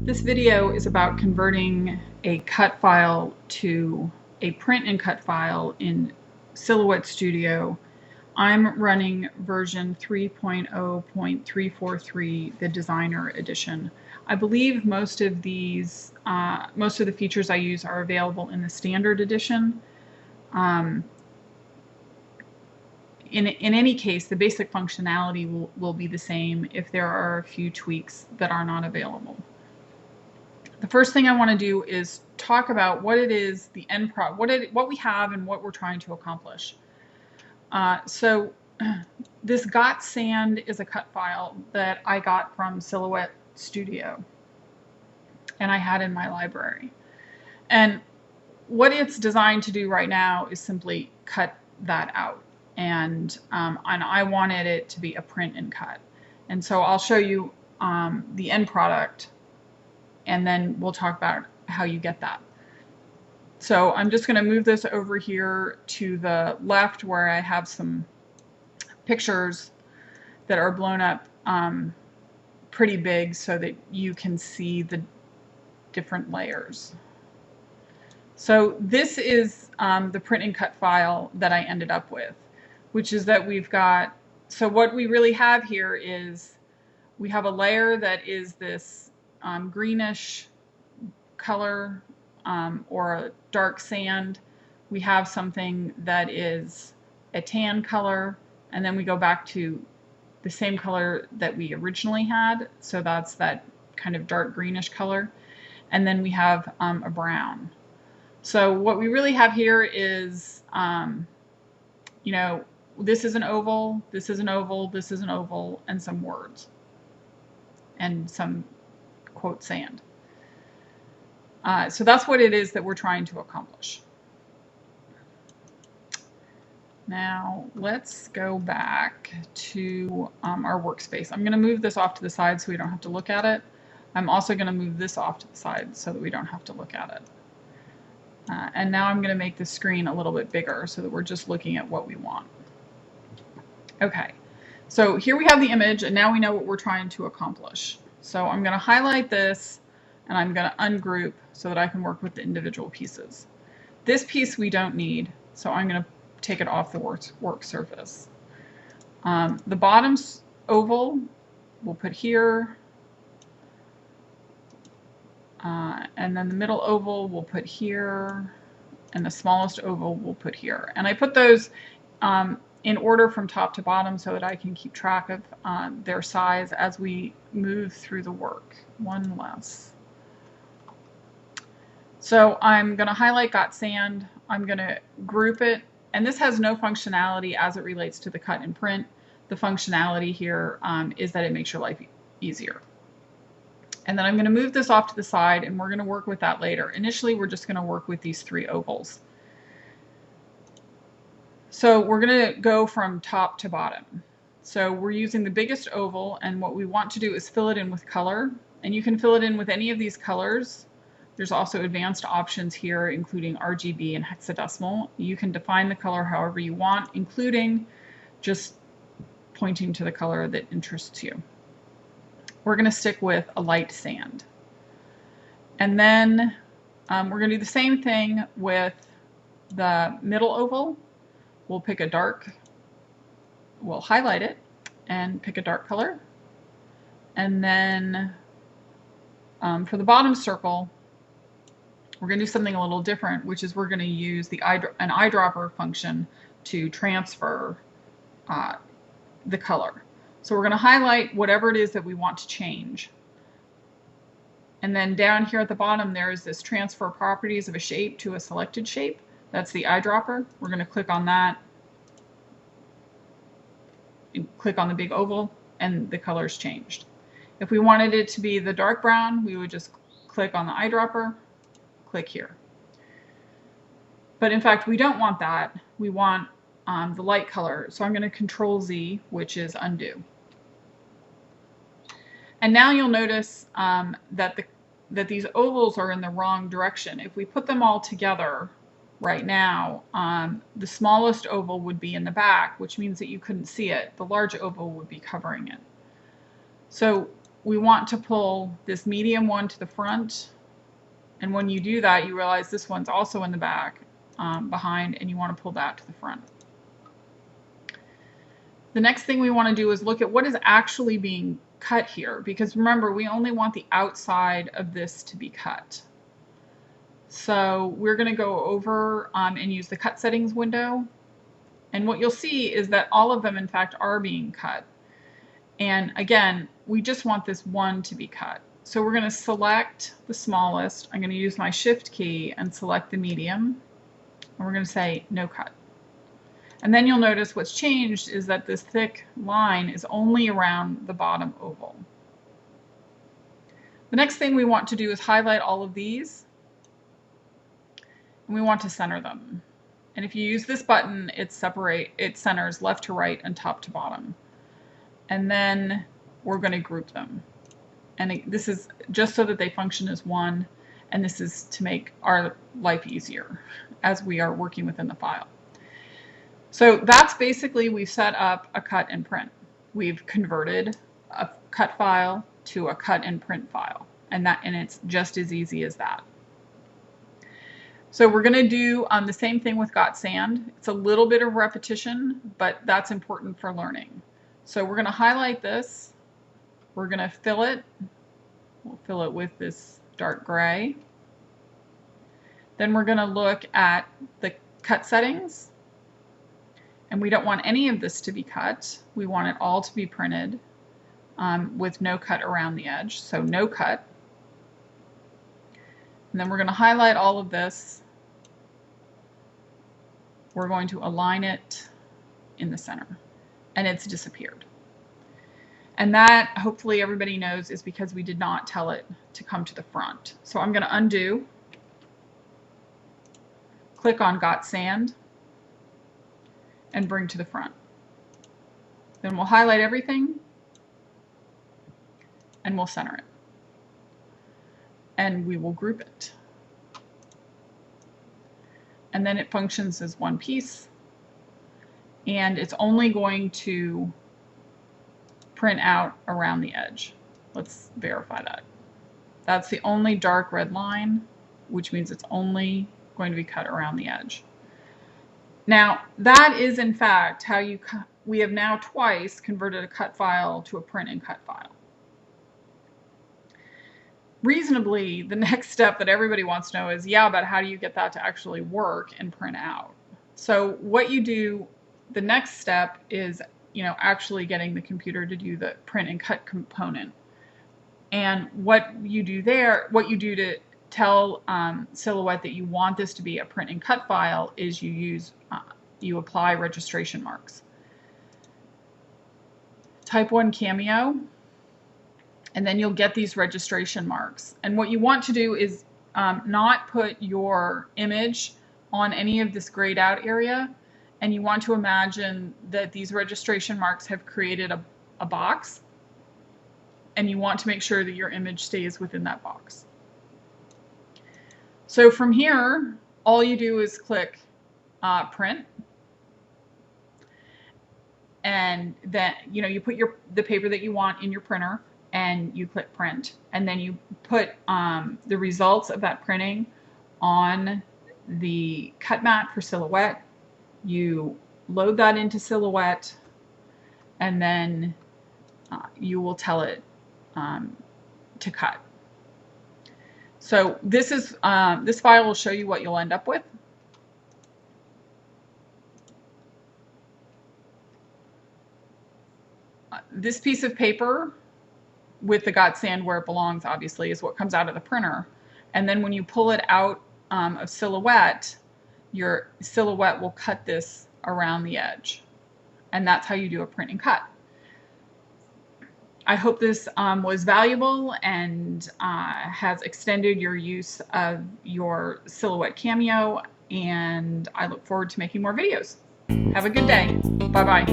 This video is about converting a cut file to a print and cut file in Silhouette Studio. I'm running version 3.0.343, the Designer Edition. I believe most of the features I use are available in the Standard Edition. In any case, the basic functionality will be the same if there are a few tweaks that are not available. The first thing I want to do is talk about what it is, the end product, what we have and what we're trying to accomplish. So this Got Sand is a cut file that I got from Silhouette Studio and I had in my library. And what it's designed to do right now is simply cut that out. And I wanted it to be a print and cut. And so I'll show you the end product, and then we'll talk about how you get that. So I'm just going to move this over here to the left where I have some pictures that are blown up pretty big so that you can see the different layers. So this is the print and cut file that I ended up with, which is that we've got, so what we really have here is we have a layer that is this greenish color or a dark sand. We have something that is a tan color, and then we go back to the same color that we originally had, so that's that kind of dark greenish color, and then we have a brown. So what we really have here is, you know, this is an oval, this is an oval, this is an oval, and some words and some quote sand. So that's what it is that we're trying to accomplish. Now let's go back to our workspace. I'm going to move this off to the side so we don't have to look at it. I'm also going to move this off to the side so that we don't have to look at it. And now I'm going to make the screen a little bit bigger so that we're just looking at what we want. Okay, so here we have the image, and now we know what we're trying to accomplish. So I'm going to highlight this, and I'm going to ungroup so that I can work with the individual pieces. This piece we don't need, so I'm going to take it off the work surface. The bottom oval we'll put here, and then the middle oval we'll put here, and the smallest oval we'll put here. And I put those in order from top to bottom so that I can keep track of their size as we move through the work. One less. So I'm going to highlight Got Sand. I'm going to group it, and this has no functionality as it relates to the cut and print. The functionality here is that it makes your life easier. And then I'm going to move this off to the side, and we're going to work with that later. Initially, we're just going to work with these three ovals. So we're going to go from top to bottom. So we're using the biggest oval, and what we want to do is fill it in with color. And you can fill it in with any of these colors. There's also advanced options here, including RGB and hexadecimal. You can define the color however you want, including just pointing to the color that interests you. We're going to stick with a light sand. And then we're going to do the same thing with the middle oval. We'll pick a dark, we'll highlight it and pick a dark color. And then for the bottom circle, we're going to do something a little different, which is we're going to use an eyedropper function to transfer the color. So we're going to highlight whatever it is that we want to change. And then down here at the bottom, there is this transfer properties of a shape to a selected shape. That's the eyedropper. We're going to click on that, click on the big oval, and the color's changed. If we wanted it to be the dark brown, we would just click on the eyedropper, click here. But in fact, we don't want that. We want the light color. So I'm going to Control Z, which is undo. And now you'll notice that these ovals are in the wrong direction. If we put them all together right now, the smallest oval would be in the back, which means that you couldn't see it. The large oval would be covering it. So we want to pull this medium one to the front. And when you do that, you realize this one's also in the back behind, and you want to pull that to the front. The next thing we want to do is look at what is actually being cut here, because remember, we only want the outside of this to be cut. So we're going to go over and use the cut settings window. And what you'll see is that all of them, in fact, are being cut. And again, we just want this one to be cut. So we're going to select the smallest. I'm going to use my shift key and select the medium. And we're going to say no cut. And then you'll notice what's changed is that this thick line is only around the bottom oval. The next thing we want to do is highlight all of these. And we want to center them. And if you use this button, it centers left to right and top to bottom. And then we're going to group them. And this is just so that they function as one, and this is to make our life easier as we are working within the file. So that's basically, we've set up a cut and print. We've converted a cut file to a cut and print file, and it's just as easy as that. So we're going to do the same thing with GotSand. It's a little bit of repetition, but that's important for learning. So we're going to highlight this. We're going to fill it. We'll fill it with this dark gray. Then we're going to look at the cut settings. And we don't want any of this to be cut. We want it all to be printed with no cut around the edge. So no cut. And then we're going to highlight all of this. We're going to align it in the center. And it's disappeared. And that, hopefully everybody knows, is because we did not tell it to come to the front. So I'm going to undo, click on GotSand, and bring to the front. Then we'll highlight everything, and we'll center it. And we will group it. And then it functions as one piece. And it's only going to print out around the edge. Let's verify that. That's the only dark red line, which means it's only going to be cut around the edge. Now, that is in fact how we have now twice converted a cut file to a print and cut file. Reasonably, the next step that everybody wants to know is, yeah, but how do you get that to actually work and print out? So what you do, the next step is, actually getting the computer to do the print and cut component. And what you do to tell Silhouette that you want this to be a print and cut file is you apply registration marks. Type 1 Cameo, and then you'll get these registration marks. And what you want to do is not put your image on any of this grayed out area, and you want to imagine that these registration marks have created a box, and you want to make sure that your image stays within that box. So from here, all you do is click print, and then you put the paper that you want in your printer, and you click print, and then you put the results of that printing on the cut mat for Silhouette. You load that into Silhouette, and then you will tell it to cut. So this file will show you what you'll end up with. This piece of paper with the GotSand where it belongs, obviously, is what comes out of the printer. And then when you pull it out of Silhouette, your Silhouette will cut this around the edge. And that's how you do a print and cut. I hope this was valuable and has extended your use of your Silhouette Cameo, and I look forward to making more videos. Have a good day. Bye-bye.